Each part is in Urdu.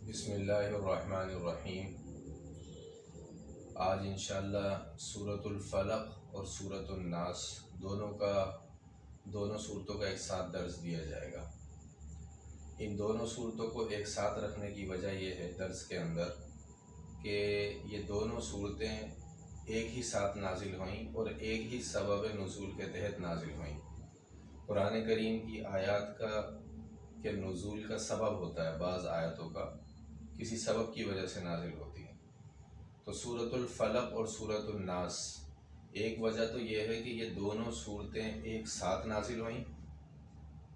بسم اللہ الرحمن الرحیم۔ آج انشاءاللہ سورۃ الفلق اور سورۃ الناس دونوں صورتوں کا ایک ساتھ درس دیا جائے گا۔ ان دونوں صورتوں کو ایک ساتھ رکھنے کی وجہ یہ ہے درس کے اندر کہ یہ دونوں صورتیں ایک ہی ساتھ نازل ہوئیں اور ایک ہی سبب نزول کے تحت نازل ہوئیں۔ قرآن کریم کی آیات کے نزول کا سبب ہوتا ہے، بعض آیتوں کا کسی سبب کی وجہ سے نازل ہوتی ہے۔ تو سورۃ الفلق اور سورۃ الناس، ایک وجہ تو یہ ہے کہ یہ دونوں صورتیں ایک ساتھ نازل ہوئیں،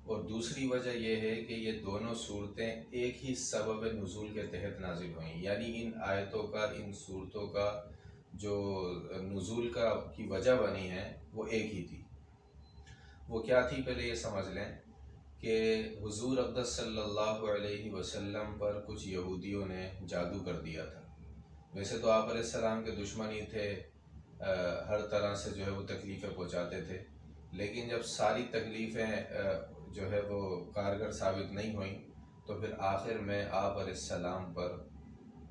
اور دوسری وجہ یہ ہے کہ یہ دونوں صورتیں ایک ہی سبب نزول کے تحت نازل ہوئیں، یعنی ان آیتوں کا، ان صورتوں کا جو نزول کی وجہ بنی ہے وہ ایک ہی تھی۔ وہ کیا تھی پہلے یہ سمجھ لیں کہ حضور اقدس صلی اللہ علیہ وسلم پر کچھ یہودیوں نے جادو کر دیا تھا۔ ویسے تو آپ علیہ السلام کے دشمن ہی تھے، ہر طرح سے جو ہے وہ تکلیفیں پہنچاتے تھے، لیکن جب ساری تکلیفیں جو ہے وہ کارگر ثابت نہیں ہوئیں تو پھر آخر میں آپ علیہ السلام پر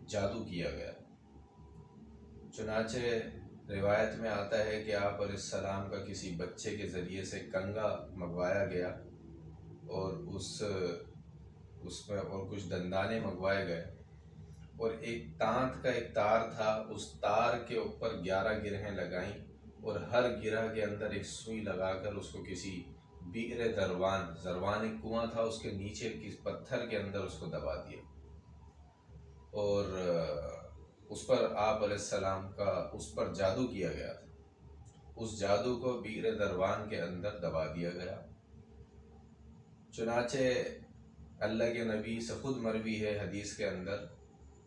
جادو کیا گیا۔ چنانچہ روایت میں آتا ہے کہ آپ علیہ السلام کا کسی بچے کے ذریعے سے کنگا منگوایا گیا، اور اس میں اور کچھ دندانے منگوائے گئے، اور ایک تانت کا ایک تار تھا، اس تار کے اوپر 11 گرہیں لگائیں، اور ہر گرہ کے اندر ایک سوئی لگا کر اس کو کسی بئر زروان ایک کنواں تھا، اس کے نیچے کس پتھر کے اندر اس کو دبا دیا، اور اس پر آپ علیہ السلام کا اس پر جادو کیا گیا تھا۔ اس جادو کو بئر زروان کے اندر دبا دیا گیا۔ چنانچہ اللہ کے نبی سے خود مروی ہے حدیث کے اندر،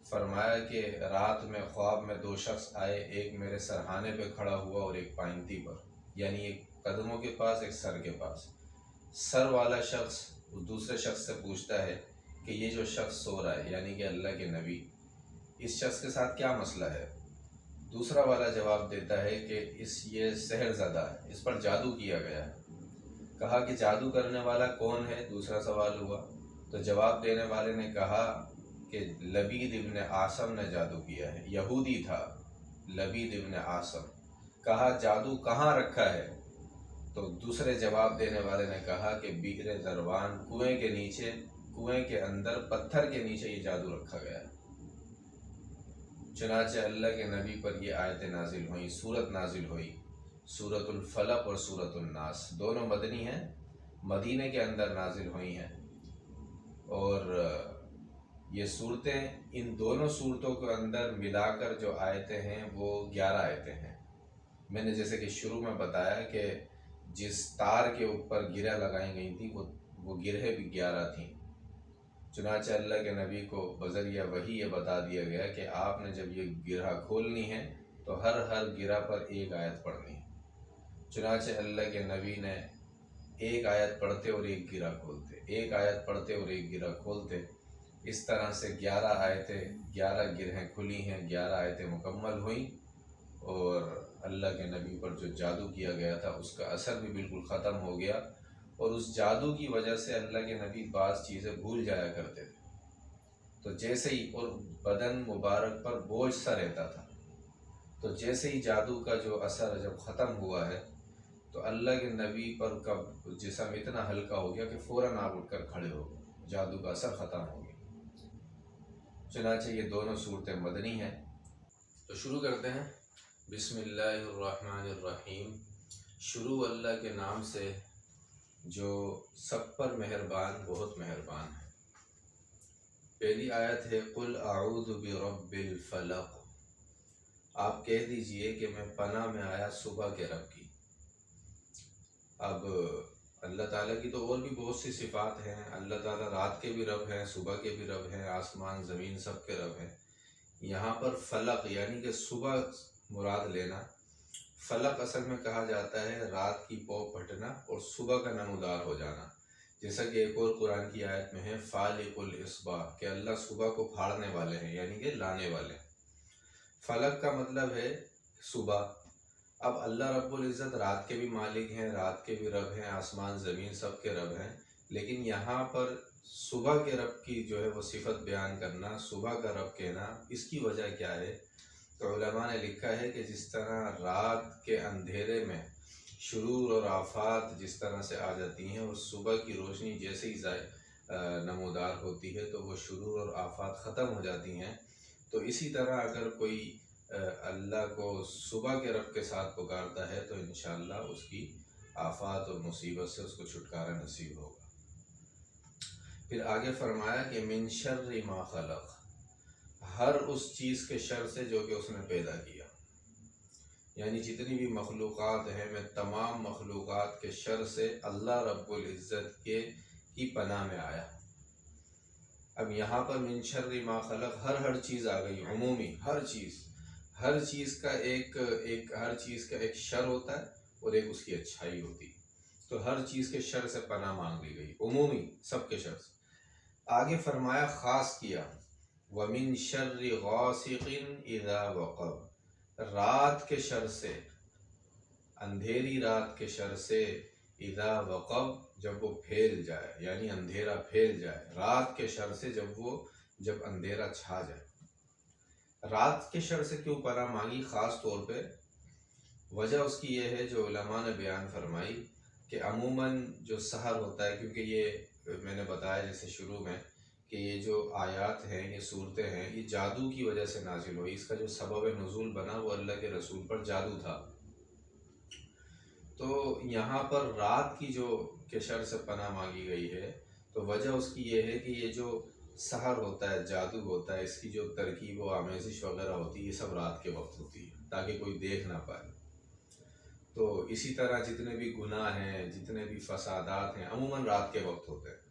فرمایا کہ رات میں خواب میں 2 شخص آئے، ایک میرے سرہانے پہ کھڑا ہوا اور ایک پائنتی پر، یعنی ایک قدموں کے پاس، ایک سر کے پاس۔ سر والا شخص اس دوسرے شخص سے پوچھتا ہے کہ یہ جو شخص سو رہا ہے، یعنی کہ اللہ کے نبی، اس شخص کے ساتھ کیا مسئلہ ہے؟ دوسرا والا جواب دیتا ہے کہ یہ سحر زدہ ہے، اس پر جادو کیا گیا ہے۔ کہا کہ جادو کرنے والا کون ہے؟ دوسرا سوال ہوا، تو جواب دینے والے نے کہا کہ لبید ابن عاصم نے جادو کیا ہے، یہودی تھا لبید ابن عاصم۔ کہا جادو کہاں رکھا ہے؟ تو دوسرے جواب دینے والے نے کہا کہ بئر زروان، کنویں کے نیچے، کنویں کے اندر پتھر کے نیچے یہ جادو رکھا گیا ہے۔ چنانچہ اللہ کے نبی پر یہ آیتیں نازل ہوئیں، سورت نازل ہوئی، سورۃ الفلق اور سورۃ الناس، دونوں مدنی ہیں، مدینے کے اندر نازل ہوئی ہیں۔ اور یہ صورتیں، ان دونوں صورتوں کے اندر ملا کر جو آیتیں ہیں وہ 11 آیتیں ہیں۔ میں نے جیسے کہ شروع میں بتایا کہ جس تار کے اوپر گرہ لگائی گئی تھی وہ گرہیں بھی 11 تھیں۔ چنانچہ اللہ کے نبی کو بذریعہ وحی یہ بتا دیا گیا کہ آپ نے جب یہ گرہ کھولنی ہے تو ہر گرہ پر ایک آیت پڑھنی ہے۔ چنانچہ اللہ کے نبی نے ایک آیت پڑھتے اور ایک گرہ کھولتے، ایک آیت پڑھتے اور ایک گرہ کھولتے، اس طرح سے 11 آیتیں، 11 گرہیں کھلی ہیں، 11 آیتیں مکمل ہوئیں، اور اللہ کے نبی پر جو جادو کیا گیا تھا اس کا اثر بھی بالکل ختم ہو گیا، اور اس جادو کی وجہ سے اللہ کے نبی بعض چیزیں بھول جایا کرتے تھے، تو جیسے ہی، اور بدن مبارک پر بوجھ سا رہتا تھا، تو جیسے ہی جادو کا جو اثر جب ختم ہوا ہے تو اللہ کے نبی پر کا جسم اتنا ہلکا ہو گیا کہ فوراً آپ اٹھ کر کھڑے ہو گئے، جادو کا اثر ختم ہو گیا۔ چنانچہ یہ دونوں صورتیں مدنی ہیں۔ تو شروع کرتے ہیں۔ بسم اللہ الرحمن الرحیم، شروع اللہ کے نام سے جو سب پر مہربان، بہت مہربان ہے۔ پہلی آیت ہے قل اعوذ برب الفلق، آپ کہہ دیجئے کہ میں پناہ میں آیا صبح کے رب کی۔ اب اللہ تعالیٰ کی تو اور بھی بہت سی صفات ہیں، اللہ تعالیٰ رات کے بھی رب ہیں، صبح کے بھی رب ہیں، آسمان زمین سب کے رب ہیں۔ یہاں پر فلق یعنی کہ صبح مراد لینا۔ فلق اصل میں کہا جاتا ہے رات کی پو پھٹنا اور صبح کا نمودار ہو جانا، جیسا کہ ایک اور قرآن کی آیت میں ہے فالق الاصباح، کہ اللہ صبح کو پھاڑنے والے ہیں، یعنی کہ لانے والے ہیں۔ فلق کا مطلب ہے صبح۔ اب اللہ رب العزت رات کے بھی مالک ہیں، رات کے بھی رب ہیں، آسمان زمین سب کے رب ہیں، لیکن یہاں پر صبح کے رب کی جو ہے وہ صفت بیان کرنا، صبح کا رب کہنا، اس کی وجہ کیا ہے؟ تو علماء نے لکھا ہے کہ جس طرح رات کے اندھیرے میں شرور اور آفات جس طرح سے آ جاتی ہیں، اور صبح کی روشنی جیسے ہی نمودار ہوتی ہے تو وہ شرور اور آفات ختم ہو جاتی ہیں، تو اسی طرح اگر کوئی اللہ کو صبح کے رب کے ساتھ پکارتا ہے تو انشاءاللہ اس کی آفات اور مصیبت سے اس کو چھٹکارا نصیب ہوگا۔ پھر آگے فرمایا کہ من شر ما خلق، ہر اس چیز کے شر سے جو کہ اس نے پیدا کیا، یعنی جتنی بھی مخلوقات ہیں، میں تمام مخلوقات کے شر سے اللہ رب العزت کے کی پناہ میں آیا۔ اب یہاں پر من شر ما خلق ہر چیز آ گئی، عمومی ہر چیز کا ہر چیز کا ایک شر ہوتا ہے اور ایک اس کی اچھائی ہوتی ہے، تو ہر چیز کے شر سے پناہ مانگ لی گئی، عمومی سب کے شر سے۔ آگے فرمایا خاص کیا، وَمِن شَرِّ غَاسِقٍ إِذَا وَقَبَ، رات کے شر سے، اندھیری رات کے شر سے، اذا وقب، جب وہ پھیل جائے، یعنی اندھیرا پھیل جائے، رات کے شر سے جب اندھیرا چھا جائے۔ رات کے شر سے کیوں پناہ مانگی خاص طور پہ؟ وجہ اس کی یہ ہے جو علماء نے بیان فرمائی کہ عموماً جو سحر ہوتا ہے، کیونکہ یہ میں نے بتایا جیسے شروع میں کہ یہ جو آیات ہیں، یہ صورتیں ہیں، یہ جادو کی وجہ سے نازل ہوئی، اس کا جو سبب نزول بنا وہ اللہ کے رسول پر جادو تھا۔ تو یہاں پر رات کی جو کے شر سے پناہ مانگی گئی ہے، تو وجہ اس کی یہ ہے کہ یہ جو سحر ہوتا ہے، جادو ہوتا ہے، اس کی جو ترکیب و آمیزش وغیرہ ہوتی ہے، یہ سب رات کے وقت ہوتی ہے تاکہ کوئی دیکھ نہ پائے۔ تو اسی طرح جتنے بھی گناہ ہیں، جتنے بھی فسادات ہیں، عموماً رات کے وقت ہوتے ہیں۔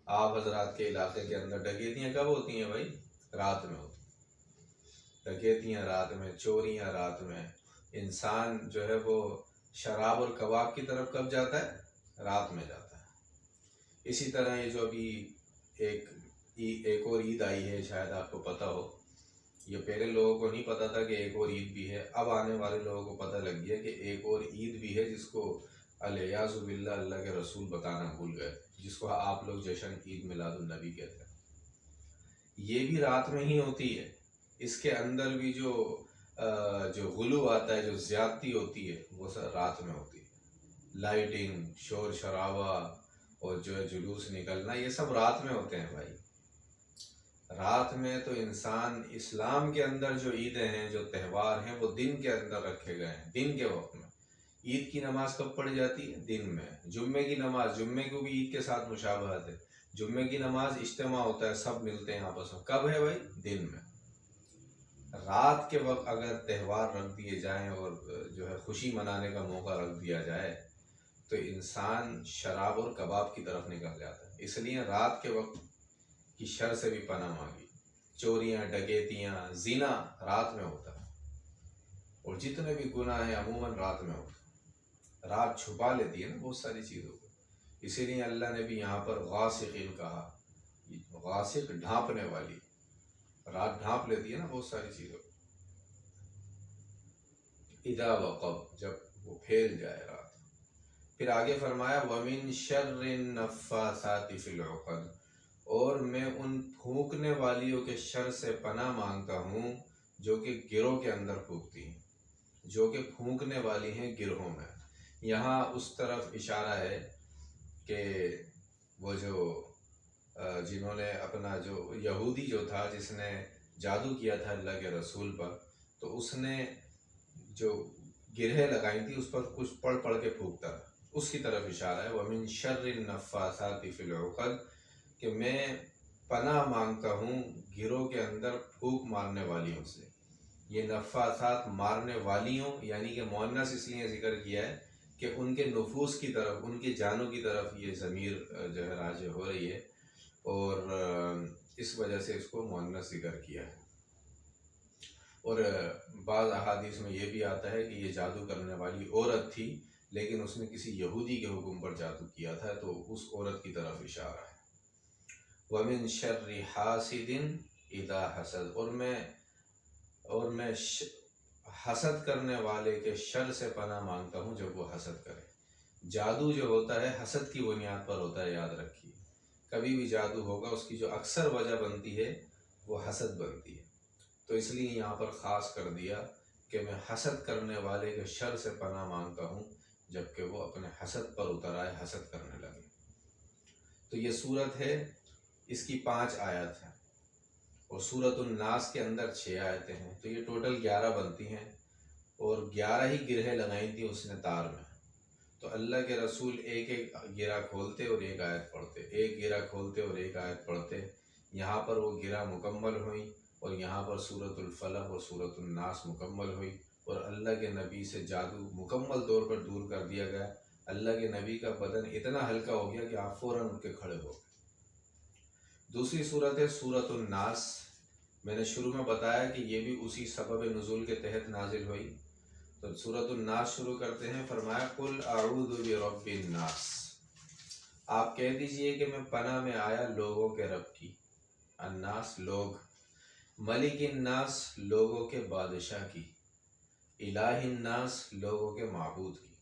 آپ حضرات کے علاقے کے اندر ڈکیتیاں کب ہوتی ہیں بھائی؟ رات میں ہوتی ہیں، ڈکیتیاں رات میں، چوریاں رات میں۔ انسان جو ہے وہ شراب اور کباب کی طرف کب جاتا ہے؟ رات میں جاتا ہے۔ اسی طرح یہ جو ابھی ایک اور عید آئی ہے، شاید آپ کو پتہ ہو، یہ پہلے لوگوں کو نہیں پتہ تھا کہ ایک اور عید بھی ہے، اب آنے والے لوگوں کو پتہ لگ گیا کہ ایک اور عید بھی ہے، جس کو الیاذ باللہ اللہ کے رسول بتانا بھول گئے، جس کو آپ لوگ جشن عید میلاد النبی کہتے ہیں۔ یہ بھی رات میں ہی ہوتی ہے، اس کے اندر بھی جو غلو آتا ہے، جو زیادتی ہوتی ہے، وہ سب رات میں ہوتی ہے۔ لائٹنگ، شور شرابہ اور جو ہے جلوس نکلنا، یہ سب رات میں ہوتے ہیں بھائی۔ رات میں تو انسان، اسلام کے اندر جو عیدیں ہیں، جو تہوار ہیں، وہ دن کے اندر رکھے گئے ہیں، دن کے وقت میں۔ عید کی نماز کب پڑھی جاتی ہے؟ دن میں۔ جمعے کی نماز، جمعے کو بھی عید کے ساتھ مشابہت ہے، جمعے کی نماز اجتماع ہوتا ہے، سب ملتے ہیں آپس میں، کب ہے بھائی؟ دن میں۔ رات کے وقت اگر تہوار رکھ دیے جائیں اور جو ہے خوشی منانے کا موقع رکھ دیا جائے تو انسان شراب اور کباب کی طرف نکل جاتا ہے۔ اس لیے رات کے وقت کی شر سے بھی پناہ مانگی۔ چوریاں، ڈکیتیاں، زنا رات میں ہوتا ہے، اور جتنے بھی گناہ ہیں عموماً رات میں ہوتا ہے۔ رات چھپا لیتی ہے نا بہت ساری چیزوں کو، اسی لیے اللہ نے بھی یہاں پر غاسقین کہا، غاسق ڈھانپنے والی، رات ڈھانپ لیتی ہے نا بہت ساری چیزوں کو۔ اذا وقب، جب وہ پھیل جائے رات۔ پھر آگے فرمایا وَمِن شَرِّ النَّفَّاثَاتِ فِي الْعُقَدِ، اور میں ان پھونکنے والیوں کے شر سے پناہ مانگتا ہوں جو کہ گروہ کے اندر پھونکتی ہیں، جو کہ پھونکنے والی ہیں گروہوں میں۔ یہاں اس طرف اشارہ ہے کہ وہ جو جنہوں نے اپنا جو یہودی جو تھا، جس نے جادو کیا تھا اللہ کے رسول پر، تو اس نے جو گرہیں لگائی تھی اس پر کچھ پڑھ کے پھونکتا تھا، اس کی طرف اشارہ ہے وَمِن شَرِّ النَّفَّاثَاتِ فِي الْعُقَدِ، کہ میں پناہ مانگتا ہوں گروہ کے اندر پھونک مارنے والیوں سے۔ یہ نفاثات مارنے والیوں یعنی کہ مؤنث اس لیے ذکر کیا ہے کہ ان کے نفوس کی طرف، ان کی جانوں کی طرف یہ ضمیر جو ہے راجع ہو رہی ہے، اور اس وجہ سے اس کو مؤنث ذکر کیا ہے۔ اور بعض احادیث میں یہ بھی آتا ہے کہ یہ جادو کرنے والی عورت تھی، لیکن اس نے کسی یہودی کے حکم پر جادو کیا تھا، تو اس عورت کی طرف اشارہ ہے۔ وَمِن شَرِّ حَاسِدٍ إِذَا حَسَدَ، اور میں حسد کرنے والے کے شر سے پناہ مانگتا ہوں جب وہ حسد کرے۔ جادو جو ہوتا ہے حسد کی بنیاد پر ہوتا ہے، یاد رکھیے۔ کبھی بھی جادو ہوگا اس کی جو اکثر وجہ بنتی ہے وہ حسد بنتی ہے. تو اس لیے یہاں پر خاص کر دیا کہ میں حسد کرنے والے کے شر سے پناہ مانگتا ہوں، جبکہ وہ اپنے حسد پر اتر آئے، حسد کرنے لگے. تو یہ صورت ہے، اس کی 5 آیات ہیں، اور سورۃ الناس کے اندر 6 آیتیں ہیں، تو یہ ٹوٹل 11 بنتی ہیں، اور 11 ہی گرہیں لگائی تھی اس نے تار میں. تو اللہ کے رسول ایک ایک گرہ کھولتے اور ایک آیت پڑھتے، ایک گرہ کھولتے اور ایک آیت پڑھتے. یہاں پر وہ گرہ مکمل ہوئی، اور یہاں پر سورۃ الفلق اور سورۃ الناس مکمل ہوئی، اور اللہ کے نبی سے جادو مکمل طور پر دور کر دیا گیا. اللہ کے نبی کا بدن اتنا ہلکا ہو گیا کہ آپ فوراً اٹھ کے کھڑے ہو گئے. دوسری صورت ہے سورۃ الناس. میں نے شروع میں بتایا کہ یہ بھی اسی سبب نزول کے تحت نازل ہوئی. تو سورۃ الناس شروع کرتے ہیں، فرمایا قل اعوذ برب الناس، آپ کہہ دیجئے کہ میں پناہ میں آیا لوگوں کے رب کی. الناس لوگ، ملک الناس لوگوں کے بادشاہ کی، الہ الناس لوگوں کے معبود کی.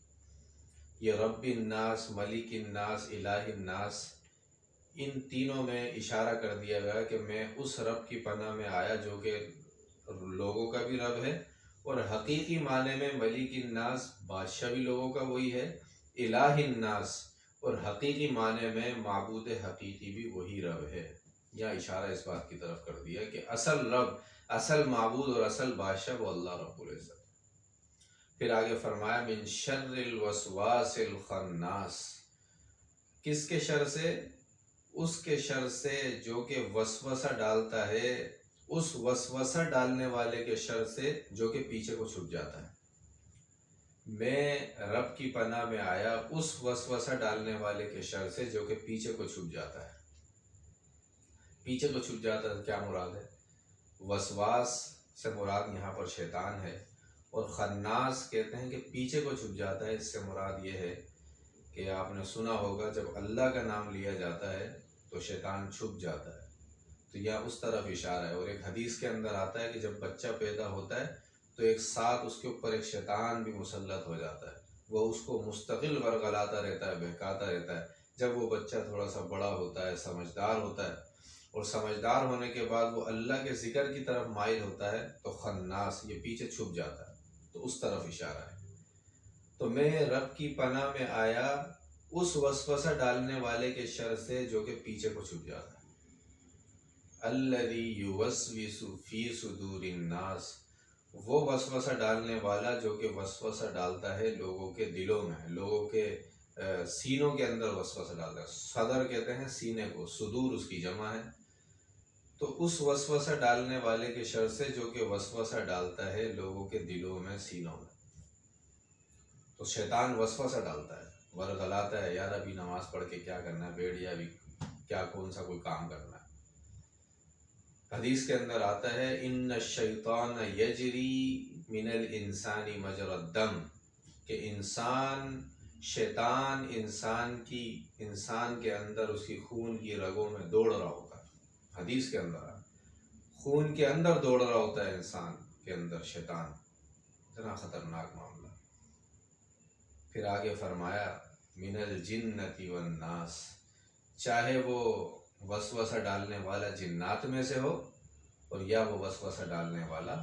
یہ رب الناس، ملک الناس، الہ الناس، ان تینوں میں اشارہ کر دیا گیا کہ میں اس رب کی پناہ میں آیا جو کہ لوگوں کا بھی رب ہے، اور حقیقی معنی میں ملک الناس بادشاہ بھی لوگوں کا وہی ہے، الہ الناس اور حقیقی معنی میں معبود حقیقی بھی وہی رب ہے. یا اشارہ اس بات کی طرف کر دیا کہ اصل رب، اصل معبود اور اصل بادشاہ وہ اللہ رب العزت. پھر آگے فرمایا من شر الوسواس الخناس، کس کے شر سے؟ اس کے شر سے جو کہ وسوسہ ڈالتا ہے، اس وسوسہ ڈالنے والے کے شر سے جو کہ پیچھے کو چھپ جاتا ہے. میں رب کی پناہ میں آیا اس وسوسہ ڈالنے والے کے شر سے جو کہ پیچھے کو چھپ جاتا ہے. پیچھے کو چھپ جاتا ہے کیا مراد ہے؟ وسواس سے مراد یہاں پر شیطان ہے، اور خناس کہتے ہیں کہ پیچھے کو چھپ جاتا ہے. اس سے مراد یہ ہے کہ آپ نے سنا ہوگا جب اللہ کا نام لیا جاتا ہے تو شیطان چھپ جاتا ہے. تو یہاں اس طرف اشارہ ہے. اور ایک حدیث کے اندر آتا ہے کہ جب بچہ پیدا ہوتا ہے تو ایک ساتھ اس کے اوپر ایک شیطان بھی مسلط ہو جاتا ہے، وہ اس کو مستقل ورغلاتا رہتا ہے، بہکاتا رہتا ہے. جب وہ بچہ تھوڑا سا بڑا ہوتا ہے، سمجھدار ہوتا ہے، اور سمجھدار ہونے کے بعد وہ اللہ کے ذکر کی طرف مائل ہوتا ہے تو خناس یہ پیچھے چھپ جاتا ہے. تو اس طرف اشارہ ہے. تو میں رب کی پناہ میں آیا اس وسوسہ ڈالنے والے کے شر سے جو کہ پیچھے کو چھپ جاتا ہے. الذی یوسوس فی صدور الناس، وہ وسوسہ ڈالنے والا جو کہ وسوسہ ڈالتا ہے لوگوں کے دلوں میں، لوگوں کے سینوں کے اندر وسوسہ ڈالتا ہے. صدر کہتے ہیں سینے کو، صدور اس کی جمع ہے. تو اس وسوسہ ڈالنے والے کے شر سے جو کہ وسوسہ ڈالتا ہے لوگوں کے دلوں میں، سینوں میں. تو شیطان وسوسہ ڈالتا ہے، ورغلاتا ہے، یار ابھی نماز پڑھ کے کیا کرنا ہے، بیٹھ جا، ابھی کیا کون سا کوئی کام کرنا ہے. حدیث کے اندر آتا ہے ان الشیطان یجری من الانسان مجرى الدم، کہ شیطان انسان کے اندر اس کی خون کی رگوں میں دوڑ رہا ہوتا ہے. حدیث کے اندر خون کے اندر دوڑ رہا ہوتا ہے انسان کے اندر شیطان. اتنا خطرناک معاملہ. پھر آگے فرمایا من الجنۃ والناس، چاہے وہ وسوسہ ڈالنے والا جنات میں سے ہو اور یا وہ وسوسہ ڈالنے والا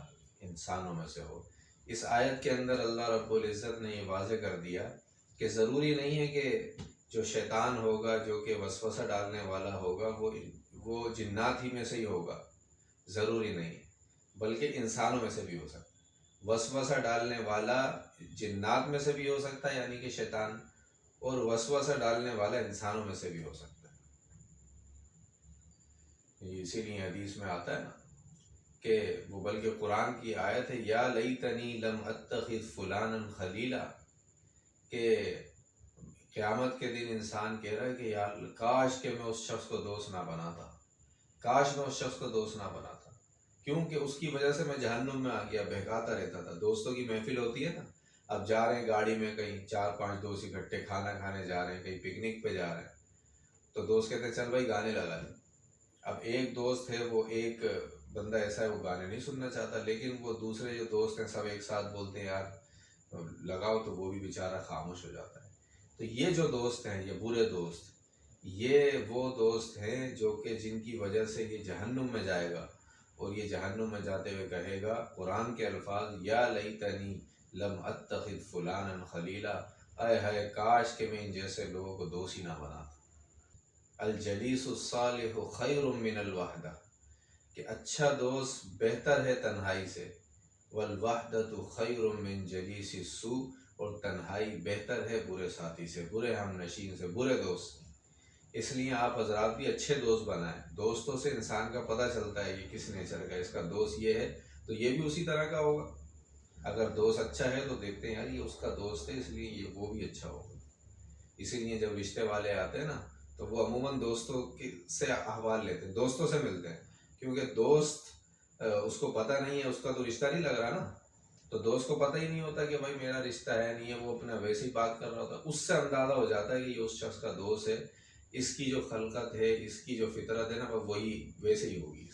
انسانوں میں سے ہو. اس آیت کے اندر اللہ رب العزت نے یہ واضح کر دیا کہ ضروری نہیں ہے کہ جو شیطان ہوگا، جو کہ وسوسہ ڈالنے والا ہوگا، وہ جنات ہی میں سے ہی ہوگا. ضروری نہیں، بلکہ انسانوں میں سے بھی ہو سکتا ہے. وسوسہ ڈالنے والا جنات میں سے بھی ہو سکتا ہے یعنی کہ شیطان، اور وسوسہ ڈالنے والا انسانوں میں سے بھی ہو سکتا ہے. اسی لیے حدیث میں آتا ہے نا کہ وہ بلکہ قرآن کی آیت ہے یا لیتنی لم اتخذ فلانا خلیلا، کہ قیامت کے دن انسان کہہ رہا ہے کہ یار کاش کہ میں اس شخص کو دوست نہ بناتا، کاش میں اس شخص کو دوست نہ بناتا، کیونکہ اس کی وجہ سے میں جہنم میں آ گیا، بہکاتا رہتا تھا. دوستوں کی محفل ہوتی ہے نا، اب جا رہے ہیں گاڑی میں کہیں 4-5 دوست اکٹھے کھانا کھانے جا رہے ہیں، کہیں پکنک پہ جا رہے ہیں، تو دوست کہتے ہیں چل بھائی گانے لگا لیں. اب ایک دوست ہے، وہ ایک بندہ ایسا ہے وہ گانے نہیں سننا چاہتا، لیکن وہ دوسرے جو دوست ہیں سب ایک ساتھ بولتے ہیں یار لگاؤ، تو وہ بھی بیچارہ خاموش ہو جاتا ہے. تو یہ جو دوست ہیں، یہ برے دوست، یہ وہ دوست ہیں جو کہ جن کی وجہ سے یہ جہنم میں جائے گا، اور یہ جہنم میں جاتے ہوئے کہے گا قرآن کے الفاظ، یا لیتنی لم اتخذ فلانا خلیلا، اے ہے کاش کہ میں ان جیسے لوگوں کو دوست ہی نہ بناتا۔ الجلیس الصالح خیر من الوحدہ، کہ اچھا دوست بہتر ہے تنہائی سے، والوحدۃ خیر من جلیس السوء، اور تنہائی بہتر ہے برے ساتھی سے، برے ہم نشین سے، برے دوست سے۔ اس لیے آپ حضرات بھی اچھے دوست بنائیں۔ دوستوں سے انسان کا پتہ چلتا ہے یہ کس نیچر کا، اس کا دوست یہ ہے تو یہ بھی اسی طرح کا ہوگا۔ اگر دوست اچھا ہے تو دیکھتے ہیں یار یہ اس کا دوست ہے، اس لیے یہ وہ بھی اچھا ہوگا۔ اسی لیے جب رشتے والے آتے ہیں نا تو وہ عموماً دوستوں سے احوال لیتے ہیں، دوستوں سے ملتے ہیں، کیونکہ دوست اس کو پتہ نہیں ہے، اس کا تو رشتہ نہیں لگ رہا نا، تو دوست کو پتہ ہی نہیں ہوتا کہ بھائی میرا رشتہ ہے نہیں ہے، وہ اپنا ویسے ہی بات کر رہا ہوتا ہے، اس سے اندازہ ہو جاتا ہے کہ یہ اس شخص کا دوست ہے، اس کی جو خلقت ہے، اس کی جو فطرت ہے نا وہ وہی ویسے ہی ہوگی۔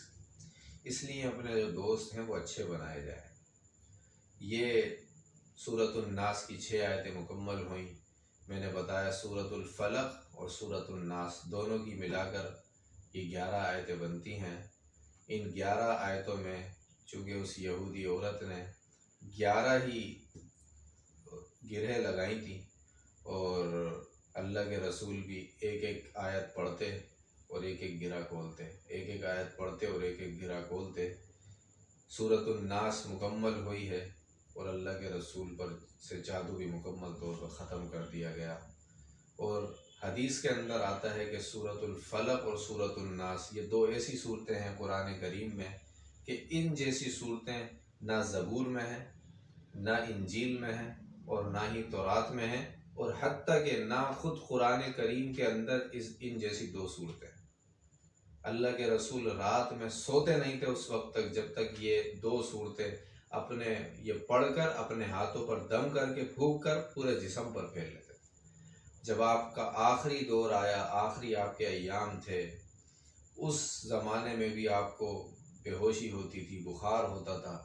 اس لیے اپنے جو دوست ہیں وہ اچھے بنائے جائیں۔ یہ سورۃ الناس کی 6 آیتیں مکمل ہوئیں۔ میں نے بتایا سورۃ الفلق اور سورۃ الناس دونوں کی ملا کر یہ 11 آیتیں بنتی ہیں۔ ان 11 آیتوں میں چونکہ اس یہودی عورت نے 11 ہی گرہیں لگائی تھیں، اور اللہ کے رسول بھی ایک ایک آیت پڑھتے اور ایک ایک گرہ کھولتے، ایک ایک آیت پڑھتے اور ایک ایک گرہ کھولتے۔ سورۃ الناس مکمل ہوئی ہے اور اللہ کے رسول پر سے جادو بھی مکمل طور پر ختم کر دیا گیا۔ اور حدیث کے اندر آتا ہے کہ سورۃ الفلق اور سورۃ الناس یہ 2 ایسی صورتیں ہیں قرآن کریم میں کہ ان جیسی صورتیں نہ زبور میں ہیں، نہ انجیل میں ہیں، اور نہ ہی تورات میں ہیں، اور حتیٰ کہ نہ خود قرآن کریم کے اندر ان جیسی 2 صورتیں۔ اللہ کے رسول رات میں سوتے نہیں تھے اس وقت تک جب تک یہ 2 صورتیں اپنے یہ پڑھ کر اپنے ہاتھوں پر دم کر کے پھونک کر پورے جسم پر پھیر لیتے۔ جب آپ کا آخری دور آیا، آخری آپ کے ایام تھے، اس زمانے میں بھی آپ کو بے ہوشی ہوتی تھی، بخار ہوتا تھا،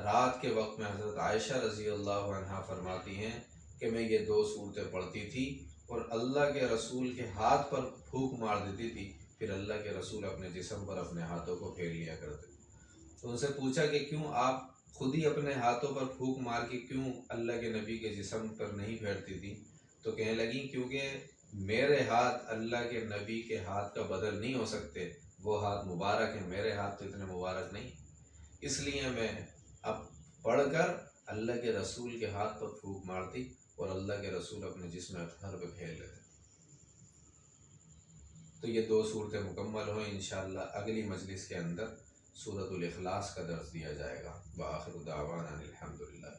رات کے وقت میں حضرت عائشہ رضی اللہ عنہا فرماتی ہیں کہ میں یہ 2 صورتیں پڑھتی تھی اور اللہ کے رسول کے ہاتھ پر پھونک مار دیتی تھی، پھر اللہ کے رسول اپنے جسم پر اپنے ہاتھوں کو پھیر لیا کرتے۔ تو ان سے پوچھا کہ کیوں آپ خود ہی اپنے ہاتھوں پر پھونک مار کے کیوں اللہ کے نبی کے جسم پر نہیں پھیرتی تھی؟ تو کہنے لگیں کیونکہ میرے ہاتھ اللہ کے نبی کے ہاتھ کا بدل نہیں ہو سکتے، وہ ہاتھ مبارک ہیں، میرے ہاتھ تو اتنے مبارک نہیں، اس لیے میں اب پڑھ کر اللہ کے رسول کے ہاتھ پر پھونک مارتی اور اللہ کے رسول اپنے جسم اطہر پہ پھیر لیتے۔ تو یہ 2 صورتیں مکمل ہوئیں، انشاءاللہ اگلی مجلس کے اندر سورۃ الاخلاص کا درس دیا جائے گا۔ وآخر دعوانا الحمدللہ۔